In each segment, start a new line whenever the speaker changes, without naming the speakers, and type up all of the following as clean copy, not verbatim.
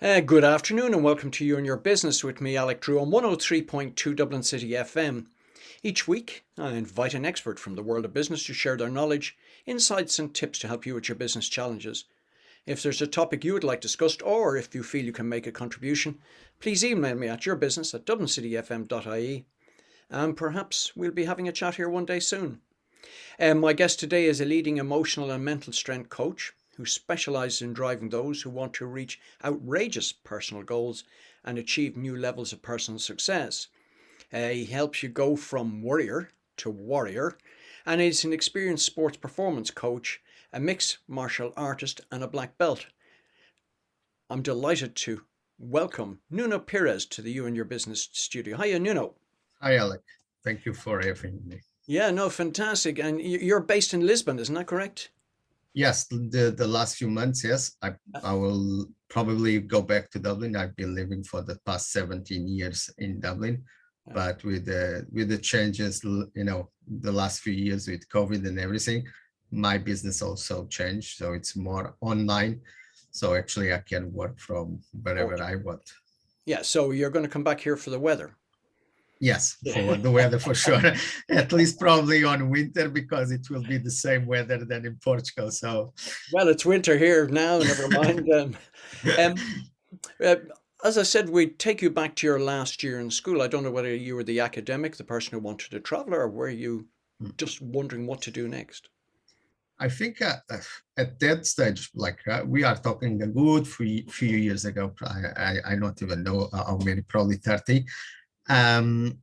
Good afternoon and welcome to You and Your Business with me, Alec Drew, on 103.2 Dublin City FM. Each week, I invite an expert from the world of business to share their knowledge, insights, and tips to help you with your business challenges. If there's a topic you would like discussed, or if you feel you can make a contribution, please email me at yourbusiness@dublincityfm.ie, and perhaps we'll be having a chat here one day soon. My guest today is a leading emotional and mental strength coach who specialises in driving those who want to reach outrageous personal goals and achieve new levels of personal success. He helps you go from worrier to warrior, and is an experienced sports performance coach, a mixed martial artist, and a black belt. I'm delighted to welcome Nuno Pires to the You and Your Business studio. Hiya, Nuno.
Hi, Alec. Thank you for having me.
Yeah, no, fantastic. And you're based in Lisbon, isn't that correct?
Yes, the last few months, yes, I will probably go back to Dublin. I've been living for the past 17 years in Dublin, but with the changes, the last few years with COVID and everything, my business also changed. So it's more online. So actually, I can work from wherever
Okay.
I want.
Yeah, so you're going to come back here for the weather.
Yes, for the weather for sure. At least probably on winter because it will be the same weather than in Portugal. So
Well, it's winter here now, never mind. Um, uh, as I said, we take you back to your last year in school. I don't know whether you were the academic, the person who wanted to travel, or were you just wondering what to do next?
I think at that stage, like we are talking a good few years ago, I don't even know how many, probably 30. Um,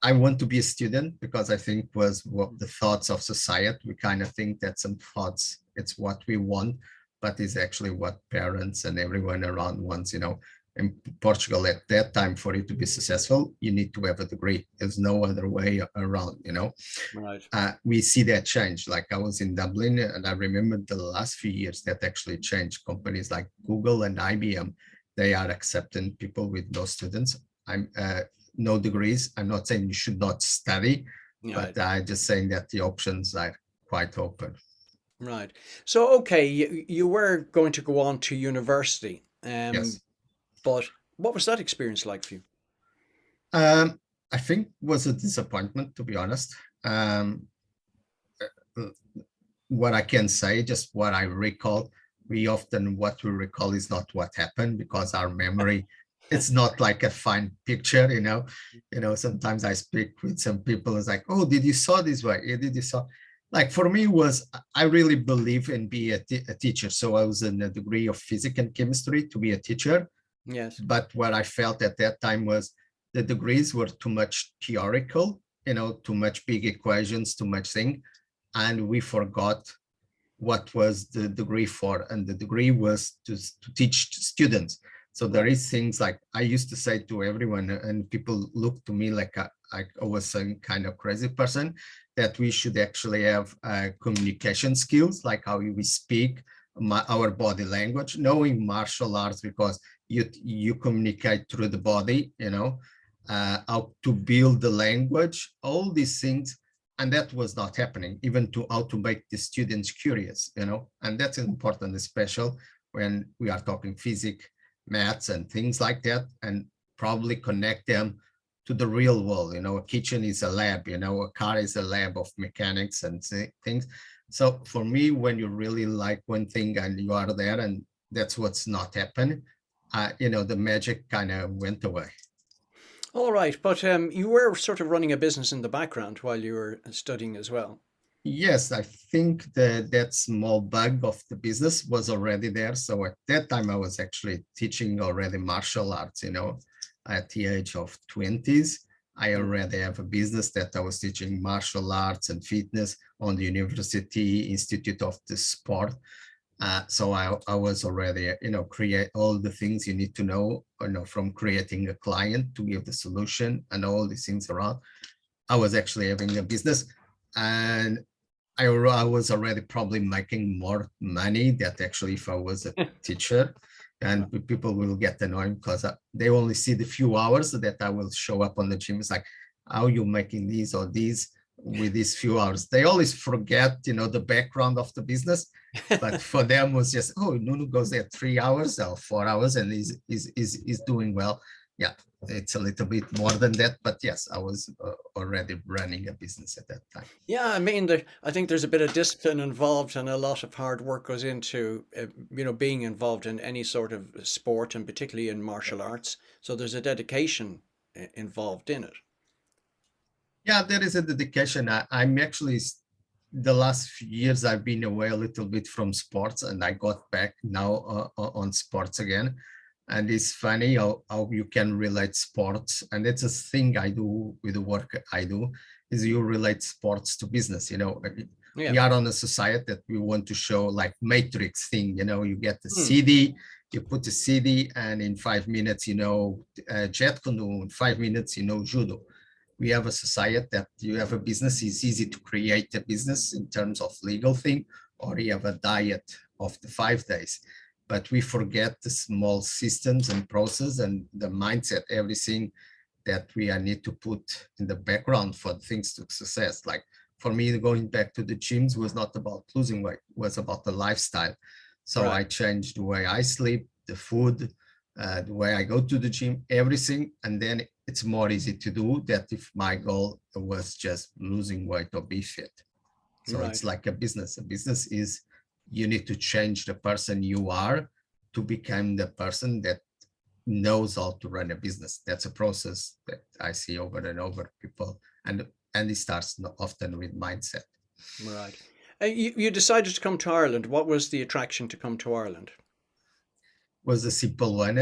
I want to be a student because I think was what the thoughts of society. We kind of think that some thoughts, it's what we want, but it's actually what parents and everyone around wants, In Portugal at that time, for you to be successful, you need to have a degree. There's no other way around.
Right.
We see that change. Like I was in Dublin and I remember the last few years that actually changed. Companies like Google and IBM, they are accepting people with no students. I'm no degrees. I'm not saying you should not study,
Yeah.
but I'm just saying that the options are quite open.
Right. So, okay, you were going to go on to university,
Yes.
but what was that experience like for you?
Um, I think was a disappointment, to be honest. What I can say, just what I recall, we often what we recall is not what happened because our memory, it's not like a fine picture. Sometimes I speak with some people, it's like, oh, did you saw this way? Did you saw? Like for me was, I really believe in be a teacher. So I was in a degree of physics and chemistry to be a teacher.
Yes.
But what I felt at that time was the degrees were too much theoretical, too much big equations, too much thing. And we forgot what was the degree for. And the degree was to teach students. So there is things like I used to say to everyone, and people look to me like I was some kind of crazy person, that we should actually have communication skills, like how we speak, our body language, knowing martial arts, because you communicate through the body, how to build the language, all these things. And that was not happening, even to how to make the students curious, and that's important, especially when we are talking physics, maths, and things like that, and probably connect them to the real world. A kitchen is a lab, a car is a lab of mechanics and things. So for me, when you really like one thing and you are there, and that's what's not happening, the magic kind of went away.
All right, but you were sort of running a business in the background while you were studying as well.
Yes, I think that small bug of the business was already there. So at that time, I was actually teaching already martial arts, at the age of 20s. I
Mm.
already have a business that I was teaching martial arts and fitness on the University Institute of the Sport. So I was already, create all the things you need to know, from creating a client to give the solution and all these things around. I was actually having a business, and I was already probably making more money that actually if I was a teacher, and people will get annoyed because they only see the few hours that I will show up on the gym. It's like, how you making these or these with these few hours? They always forget, the background of the business. But for them was just, oh, Nuno goes there 3 hours or 4 hours and is doing well. Yeah, it's a little bit more than that, but yes, I was already running a business at that time.
Yeah, I mean, I think there's a bit of discipline involved, and a lot of hard work goes into, being involved in any sort of sport, and particularly in martial arts. So there's a dedication involved in it.
Yeah, there is a dedication. I'm actually the last few years I've been away a little bit from sports, and I got back now on sports again. And it's funny how you can relate sports, and it's a thing I do with the work I do, is you relate sports to business.
Yeah.
We are on a society that we want to show like matrix thing. You get the
Hmm.
CD, you put the CD, and in 5 minutes, jet canoe. In 5 minutes, judo. We have a society that you have a business, it's easy to create a business in terms of legal thing, or you have a diet of the 5 days. But we forget the small systems and process and the mindset, everything that we need to put in the background for things to success. Like for me, going back to the gyms was not about losing weight, was about the lifestyle. So
Right.
I changed the way I sleep, the food, the way I go to the gym, everything. And then it's more easy to do that if my goal was just losing weight or be fit. So
Right.
it's like a business. A business is you need to change the person you are to become the person that knows how to run a business. That's a process that I see over and over people, and it starts often with mindset.
Right. You decided to come to Ireland. What was the attraction to come to Ireland?
Was a simple one.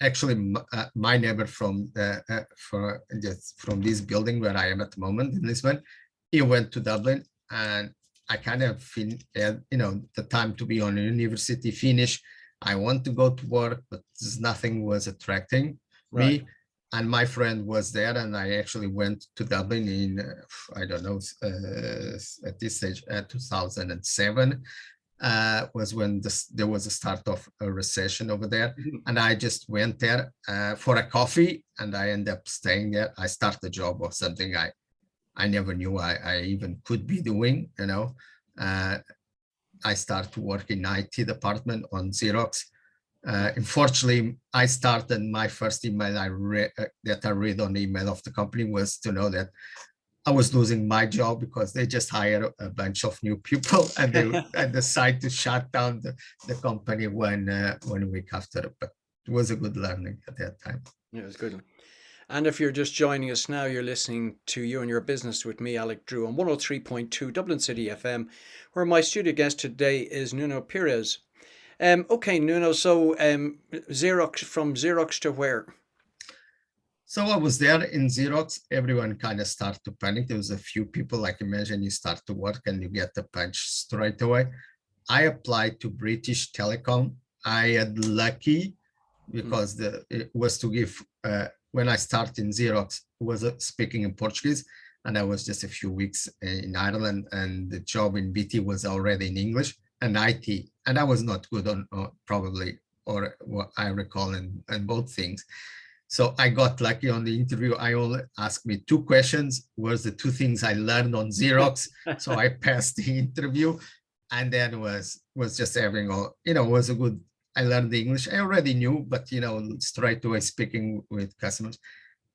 Actually, my neighbor from this building where I am at the moment in Lisbon, he went to Dublin, and I kind of the time to be on university finish. I want to go to work, but nothing was attracting
Right.
me. And my friend was there, and I actually went to Dublin in I don't know at this stage 2007 was when there was a start of a recession over there.
Mhm.
And I just went there for a coffee, and I ended up staying there. I started a job or something I never knew I even could be doing. Uh, I started to work in IT department on Xerox. Unfortunately, I started my first email that I read on the email of the company was to know that I was losing my job because they just hired a bunch of new people, and they decided to shut down the company one week after. But it was a good learning at that time.
Yeah, it was good. And if you're just joining us now, you're listening to You and Your Business with me, Alec Drew, on 103.2 Dublin City FM, where my studio guest today is Nuno Pires. Okay, Nuno, so Xerox, from Xerox to where?
So I was there in Xerox. Everyone kind of started to panic. There was a few people, like imagine you start to work and you get the punch straight away. I applied to British Telecom. I had lucky
Mm.
because it was to give when I started in Xerox, was speaking in Portuguese, and I was just a few weeks in Ireland, and the job in BT was already in English and IT, and I was not good on probably or what I recall in both things. So I got lucky on the interview. I only asked me two questions, was the two things I learned on Xerox. So I passed the interview, and then was just having was a good. I learned the English. I already knew, but straight away speaking with customers,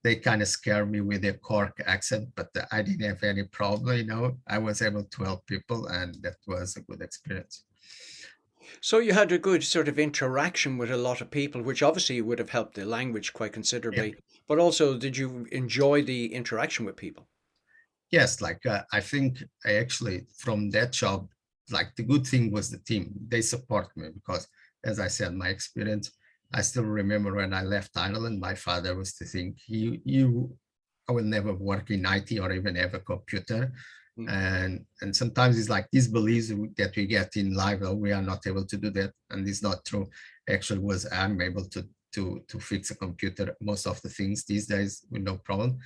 they kind of scare me with their Cork accent, but I didn't have any problem. I was able to help people, and that was a good experience.
So you had a good sort of interaction with a lot of people, which obviously would have helped the language quite
Yeah.
considerably. But also, did you enjoy the interaction with people?
Yes, like I think I actually from that job, like the good thing was the team. They support me because, as I said, my experience. I still remember when I left Ireland, my father was to think I will never work in IT or even have a computer.
Mm.
And sometimes it's like these beliefs that we get in life, oh, we are not able to do that, and it's not true. Actually, was I'm able to fix a computer most of the things these days with no problem,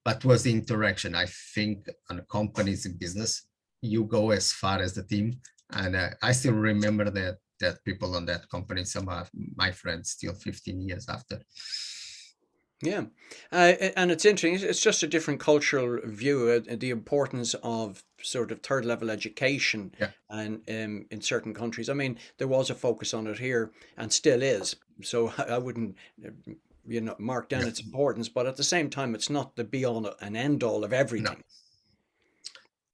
but was the interaction. I think on companies in business, you go as far as the team. And I still remember that people on that company, some of my friends still 15 years after.
Yeah, and it's interesting. It's just a different cultural view. The importance of sort of third level education,
Yeah,
and in certain countries. I mean, there was a focus on it here, and still is. So I wouldn't, uh, mark down
yeah,
its importance. But at the same time, it's not the be all and end all of
no.
everything.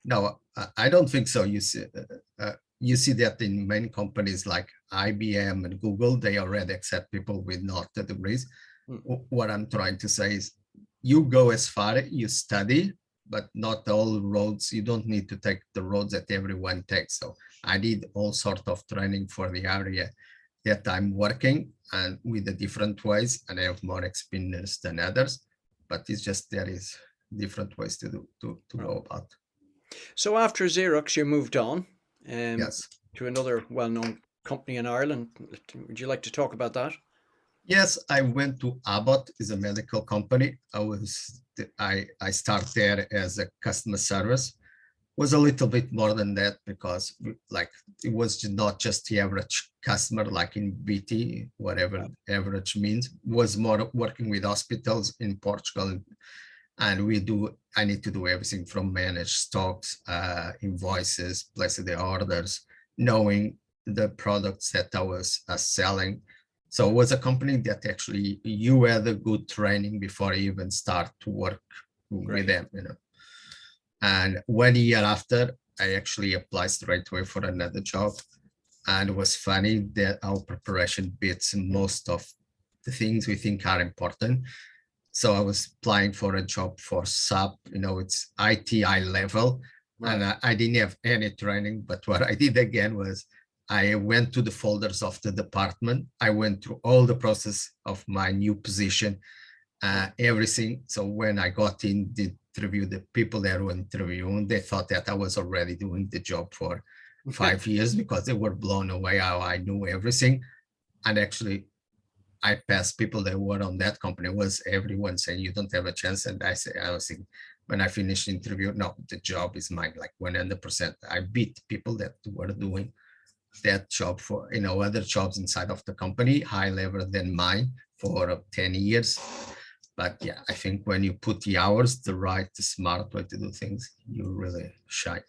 No, I don't think so. You see that in many companies like IBM and Google, they already accept people with not the degrees.
Mm.
What I'm trying to say is, you go as far, you study, but not all roads. You don't need to take the roads that everyone takes. So I did all sort of training for the area that I'm working, and with the different ways, and I have more experience than others. But it's just there is different ways to do to
Right.
go about.
So after Xerox, you moved on, um,
Yes.
to another well-known company in Ireland. Would you like to talk about that?
Yes, I went to Abbott, is a medical company. I started there as a customer service. Was a little bit more than that because like it was not just the average customer like in BT, whatever
Right.
average means, was more working with hospitals in Portugal. And I need to do everything from manage stocks, invoices, placing the orders, knowing the products that I was selling. So it was a company that actually you had a good training before you even start to work with
Great.
them. And 1 year after, I actually applied straight away for another job. And it was funny that our preparation beats most of the things we think are important. So I was applying for a job for SAP, it's ITI level, and
Right.
I didn't have any training. But what I did again was I went to the folders of the department. I went through all the process of my new position, everything. So when I got in the interview, the people that were interviewing, they thought that I was already doing the job for 5 years because they were blown away how I knew everything. And actually, I passed people that were on that company. Was everyone saying you don't have a chance? And I was thinking, when I finished the interview, no, the job is mine, like 100%. I beat people that were doing that job for other jobs inside of the company, high level than mine for 10 years. But yeah, I think when you put the hours, the right, the smart way to do things, you really shine.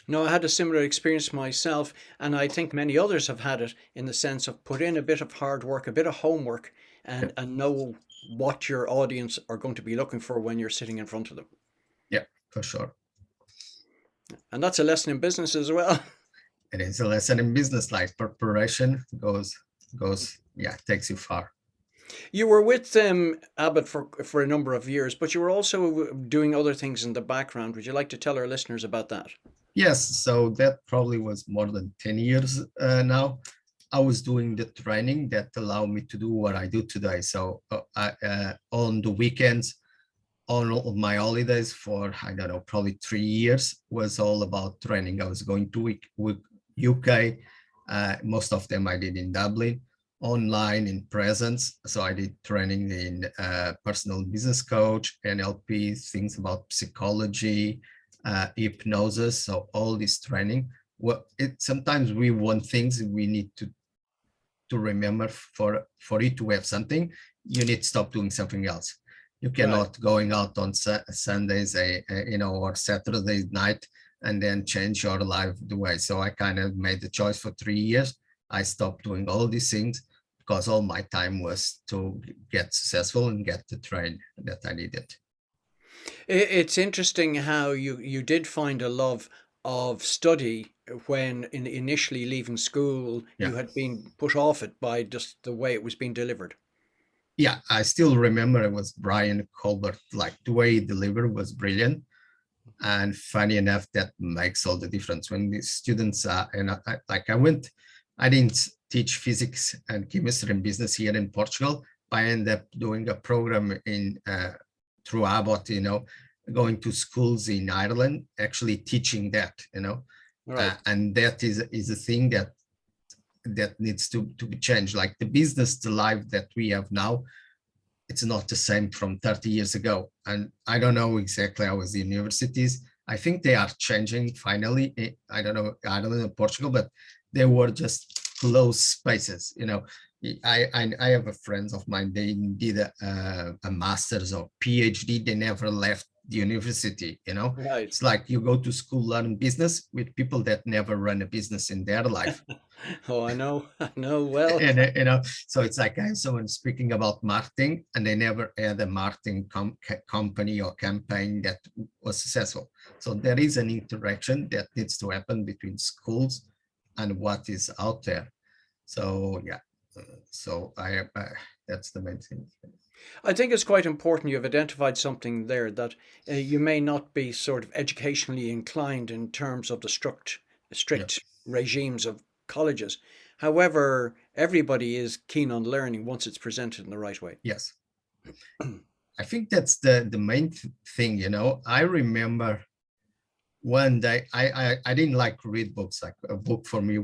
No, I had a similar experience myself, and I think many others have had it in the sense of put in a bit of hard work, a bit of homework,
Yeah,
and know what your audience are going to be looking for when you're sitting in front of them.
yeah, for sure.
And that's a lesson in business as well.
It is a lesson in business life. Preparation yeah, takes you far.
You were with Abbott for a number of years, but you were also doing other things in the background. Would you like to tell our listeners about that?
Yes, so that probably was more than 10 years now. I was doing the training that allowed me to do what I do today. So on the weekends, on all of my holidays for, I don't know, probably 3 years was all about training. I was going to UK. Most of them I did in Dublin, online in presence. So I did training in personal business coach, NLP, things about psychology, hypnosis. So all this training. Well, sometimes we want things we need to remember for it to have something. You need to stop doing something else. You
Right.
cannot going out on Sundays, or Saturday night and then change your life the way. So I kind of made the choice for 3 years. I stopped doing all these things because all my time was to get successful and get the train that I needed.
It's interesting how you did find a love of study when initially leaving school
Yeah.
you had been put off it by just the way it was being delivered.
Yeah, I still remember it was Brian Colbert, like the way he delivered was brilliant. And funny enough, that makes all the difference when the students are, and I didn't teach physics and chemistry and business here in Portugal. I ended up doing a program in through Abbott, going to schools in Ireland, actually teaching that.
Right.
And that is a thing that needs to be changed. Like the business, the life that we have now, it's not the same from 30 years ago. And I don't know exactly how is the universities. I think they are changing finally. I don't know in Portugal, but they were just closed spaces. I have a friends of mine. They did a master's or PhD. They never left the university.
Right.
It's like you go to school learn business with people that never run a business in their life.
Oh, I know. I know well.
And so it's like I have someone speaking about marketing, and they never had a marketing company or campaign that was successful. So there is an interaction that needs to happen between schools and what is out there. So yeah, so that's the main thing.
I think it's quite important you've identified something there that you may not be sort of educationally inclined in terms of the
Yeah.
strict regimes of colleges. However, everybody is keen on learning once it's presented in the right way.
Yes, I think that's the main thing. I remember one day I didn't like to read books. Like a book for me,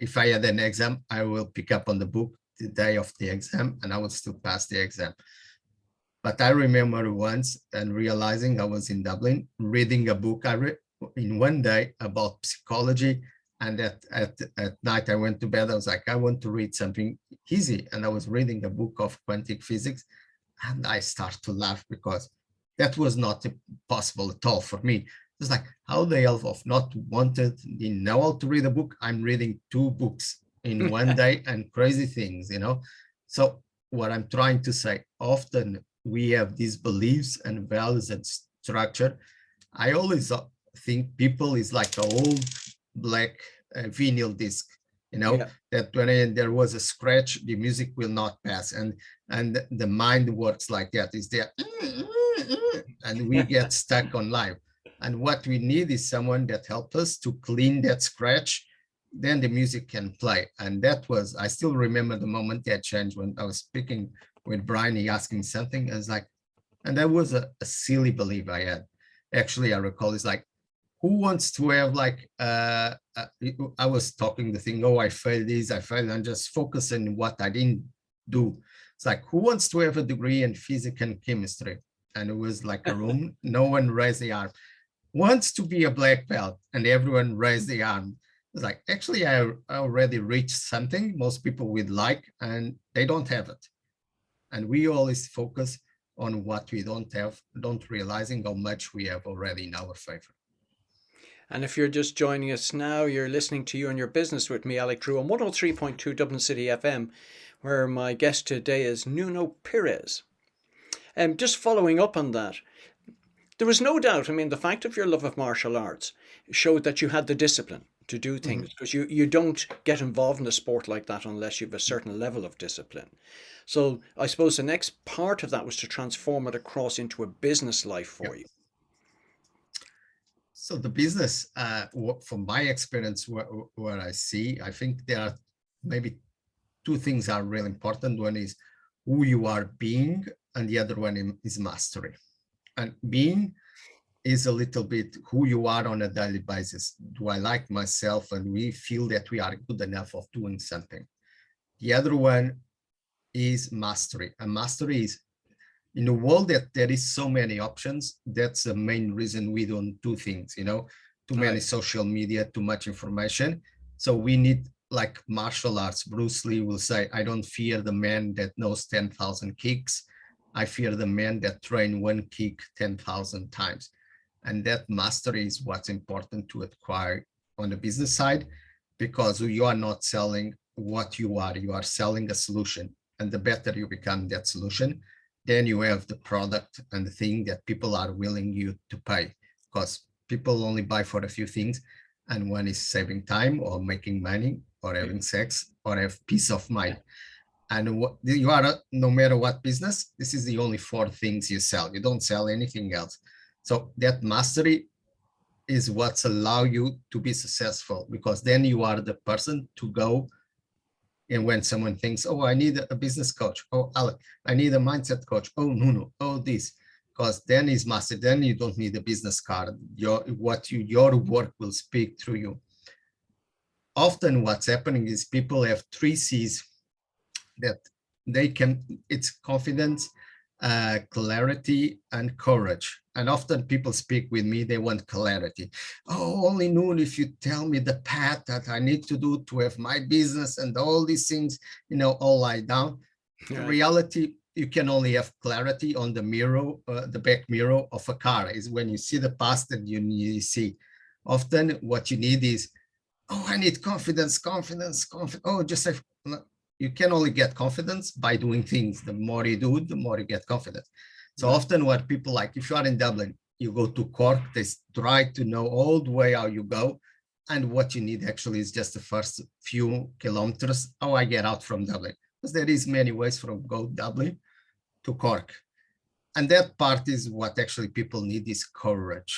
if I had an exam, I will pick up on the book the day of the exam, and I will still pass the exam. But I remember once and realizing I was in Dublin reading a book I read in one day about psychology. And at night I went to bed. I was like, I want to read something easy. And I was reading a book of quantum physics, and I start to laugh because that was not possible at all for me. It's like, how the hell of not wanted, didn't know how to read a book. I'm reading two books in one day and crazy things. So what I'm trying to say, often we have these beliefs and values and structure. I always think people is like an old black vinyl disc,
Yeah.
that when there was a scratch, the music will not pass. And the mind works like that, is there, and we get stuck on live. And what we need is someone that helps us to clean that scratch, then the music can play. And that was, I still remember the moment that changed when I was speaking with Brian, he asking something. I was like, and that was a silly belief I had. Actually, I recall, it's like, who wants to have like, I was talking the thing, oh, I failed this, I failed, and just focusing what I didn't do. It's like, who wants to have a degree in physics and chemistry? And it was like a room, no one raised the arm. Wants to be a black belt, and everyone raised the arm. It's like, actually, I already reached something most people would like, and they don't have it. And we always focus on what we don't have, don't realizing how much we have already in our favor.
And if you're just joining us now, you're listening to You and Your Business with me, Alec Drew, on 103.2 Dublin City FM, where my guest today is Nuno Pires. And just following up on that, there was no doubt, I mean, the fact of your love of martial arts showed that you had the discipline to do
Mhm.
things because you don't get involved in a sport like that unless you have a certain level of discipline. So I suppose the next part of that was to transform it across into a business life
Yeah.
for you.
So the business, from my experience, where I see, I think there are maybe two things are really important. One is who you are being, and the other one is mastery. And being is a little bit who you are on a daily basis. Do I like myself? And we feel that we are good enough of doing something. The other one is mastery. And mastery is, in a world that there is so many options, that's the main reason we don't do things, too many
Right.
social media, too much information. So we need, like martial arts, Bruce Lee will say, I don't fear the man that knows 10,000 kicks. I fear the man that train one kick 10,000 times. And that mastery is what's important to acquire on the business side, because you are not selling what you are selling a solution. And the better you become that solution, then you have the product and the thing that people are willing you to pay, because people only buy for a few things. And one is saving time or making money or
Yeah.
having sex or have peace of mind. And what you are, no matter what business, this is the only four things you sell. You don't sell anything else. So that mastery is what's allow you to be successful, because then you are the person to go. And when someone thinks, oh, I need a business coach, oh, Alec, I need a mindset coach, oh, Nuno, oh, this, because then is mastered. Then you don't need a business card. Your work will speak through you. Often what's happening is people have three C's that they can, it's confidence, clarity and courage. And often people speak with me, they want clarity. Oh, only noon if you tell me the path that I need to do to have my business and all these things, all lie down. The
Right.
reality, you can only have clarity on the mirror, the back mirror of a car, is when you see the past and you see. Often what you need is, oh, I need confidence, confidence, confidence. Oh, just say, you can only get confidence by doing things. The more you do, the more you get confidence. So
Right.
often what people like, if you are in Dublin, you go to Cork, they try to know all the way how you go. And what you need actually is just the first few kilometers, how I get out from Dublin. Because there is many ways from go Dublin to Cork. And that part is what actually people need is courage,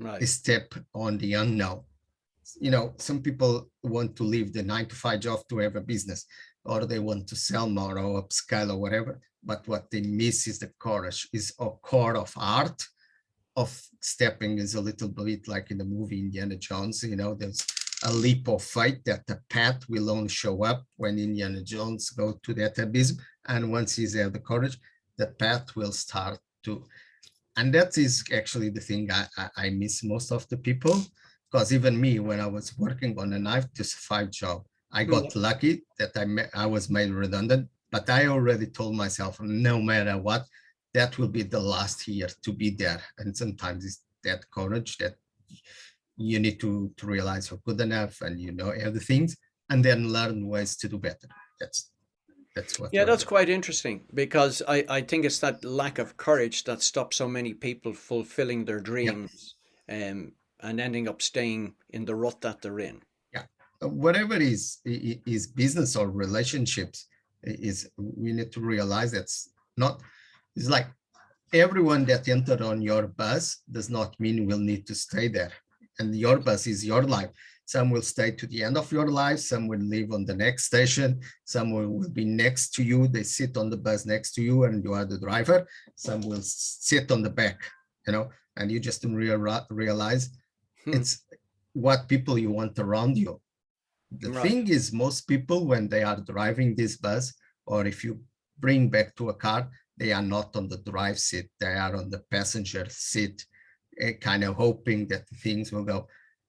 a
Right.
step on the unknown. Some people want to leave the 9 to 5 job to have a business, or they want to sell more or upscale or whatever. But what they miss is the courage, is a core of art of stepping, is a little bit like in the movie Indiana Jones. There's a leap of faith that the path will only show up when Indiana Jones go to that abyss. And once he's there, the courage, the path will start to. And that is actually the thing I miss most of the people, because even me, when I was working on a 9 to 5 job, I
Yeah.
got lucky that I was made redundant, but I already told myself, no matter what, that will be the last year to be there. And sometimes it's that courage that you need to realize you're good enough and everything, things, and then learn ways to do better. That's what
Yeah,
we're
that's
doing.
quite interesting because I think it's that lack of courage that stops so many people fulfilling their
Yeah.
dreams and ending up staying in the rut that they're in.
Yeah. Whatever is business or relationships, is we need to realize that's not, it's like everyone that entered on your bus does not mean will need to stay there. And your bus is your life. Some will stay to the end of your life, some will leave on the next station, some will be next to you, they sit on the bus next to you and you are the driver, some will sit on the back, and you just realize
Hmm.
it's what people you want around you. The
Right.
thing is, most people, when they are driving this bus, or if you bring back to a car, they are not on the drive seat, they are on the passenger seat, kind of hoping that things will go.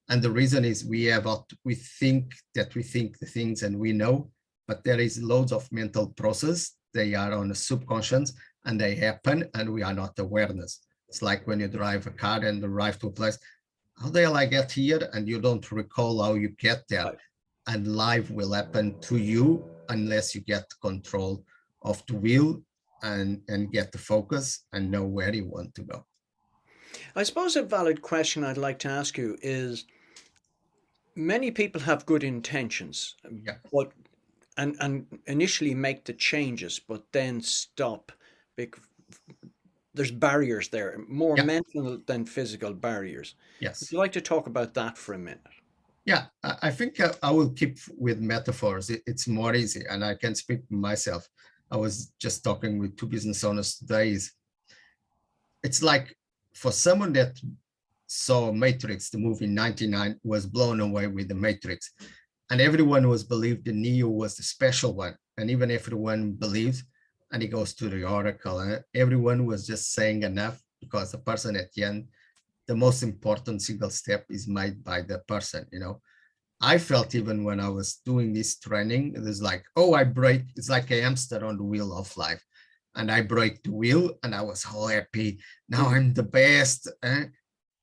And the reason is we think that we think the things and we know, but there is loads of mental process. They are on the subconscious and they happen and we are not awareness. It's like when you drive a car and arrive to a place, how the hell I get here? And you don't recall how you get there.
Right.
And life will happen to you unless you get control of the wheel and get the focus and know where you want to go.
I suppose a valid question I'd like to ask you is many people have good intentions,
Yeah,
but and initially make the changes, but then stop. bec- There's barriers there, more
yeah,
mental than physical barriers. Would
yes.
you like to talk about that for a minute?
Yeah, I think I will keep with metaphors. It's more easy, and I can speak myself. I was just talking with two business owners today. It's like for someone that saw Matrix, the movie 99, was blown away with the Matrix. And everyone was believed the Neo was the special one. And even everyone believes, and he goes to the oracle, and everyone was just saying enough because the person at the end, the most important single step is made by the person. I felt even when I was doing this training, it was like, oh, I break, it's like a hamster on the wheel of life. And I break the wheel and I was all happy. Now
Hmm.
I'm the best.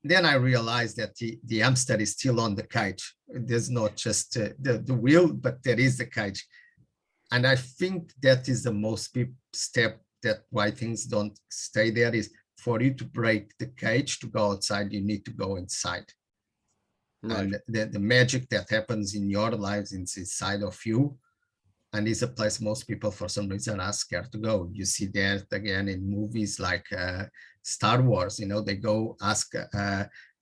Then I realized that the hamster is still on the cage. There's not just the wheel, but there is the cage. And I think that is the most step that why things don't stay there is for you to break the cage to go outside, you need to go inside.
Right.
And the magic that happens in your lives is inside of you, and is a place most people for some reason are scared to go. You see that again in movies like Star Wars. They go ask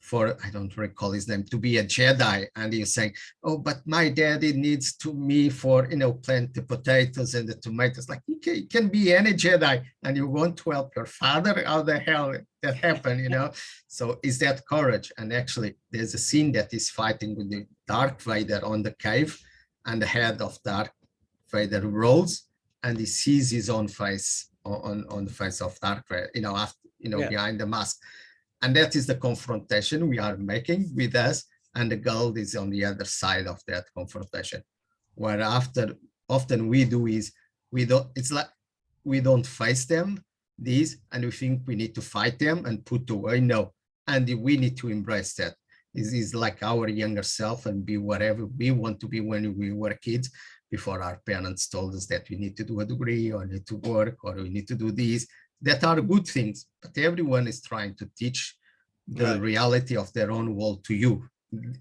for, I don't recall his name, to be a Jedi, and he's saying, oh, but my daddy needs to me for plant the potatoes and the tomatoes. Like you can be any Jedi and you want to help your father. How the hell that happen? So is that courage? And actually there's a scene that is fighting with the Dark Vader on the cave, and the head of Dark Vader rolls and he sees his own face on the face of darkness, after,
Yeah.
behind the mask. And that is the confrontation we are making with us, and the gold is on the other side of that confrontation. Where after often we do is it's like we don't face them, these, and we think we need to fight them and put away. No, and we need to embrace that. This is like our younger self and be whatever we want to be when we were kids, before our parents told us that we need to do a degree or need to work or we need to do these. That are good things, but everyone is trying to teach the
Right.
reality of their own world to you.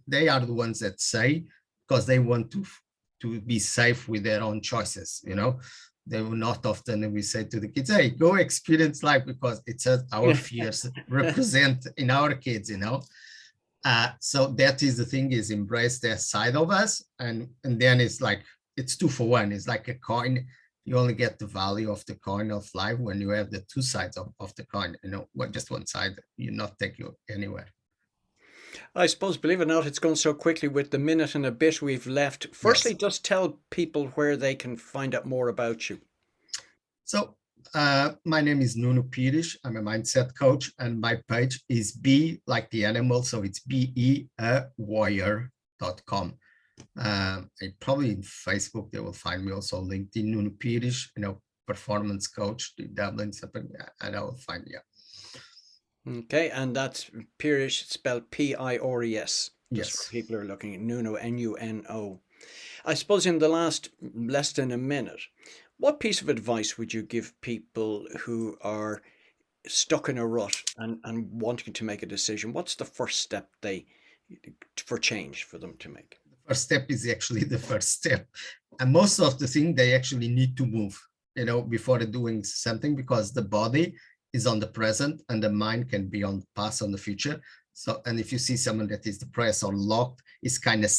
They are the ones that say, because they want to be safe with their own choices. They will not often, we say to the kids, hey, go experience life, because it's our fears represent in our kids. So that is the thing, is embrace that side of us, and then it's like it's 2 for 1. It's like a coin. You only get the value of the coin of life when you have the two sides of the coin. Just one side, you not take you anywhere.
I suppose, believe it or not, it's gone so quickly with the minute and a bit we've left. Firstly,
Yes.
just tell people where they can find out more about you.
So my name is Nuno Pires. I'm a mindset coach, and my page is B like the animal. So it's worrier.com. Probably in Facebook, they will find me, also LinkedIn, Nuno Pires, performance coach in Dublin, something, and I will find you.
Okay, and that's Pires, spelled Pires, just for
Yes.
people who are looking at Nuno, Nuno. I suppose in the last less than a minute, what piece of advice would you give people who are stuck in a rut and wanting to make a decision? What's the first step for change for them to make?
First step is actually the first step. And most of the thing, they actually need to move, before doing something, because the body is on the present and the mind can be on the past, on the future. So, and if you see someone that is depressed or locked, is kind of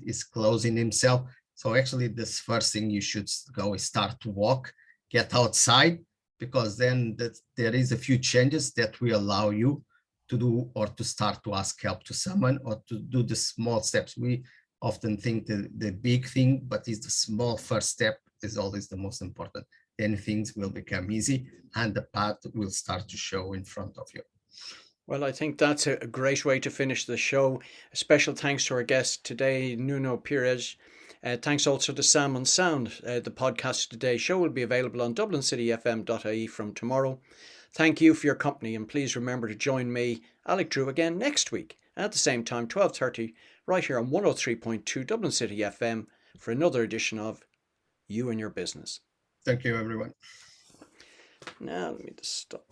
is closing himself. So actually this first thing you should go is start to walk, get outside, because then there is a few changes that will allow you to do, or to start to ask help to someone, or to do the small steps. We often think the big thing, but is the small first step is always the most important. Then things will become easy and the path will start to show in front of you.
Well, I think that's a great way to finish the show. A special thanks to our guest today, Nuno Pires. Thanks also to Sam on Sound. The podcast today show will be available on dublincityfm.ie from tomorrow. Thank you for your company, and please remember to join me, Alec Drew, again next week at the same time, 12:30, right here on 103.2 Dublin City FM for another edition of You and Your Business.
Thank you, everyone.
Now, let me just stop.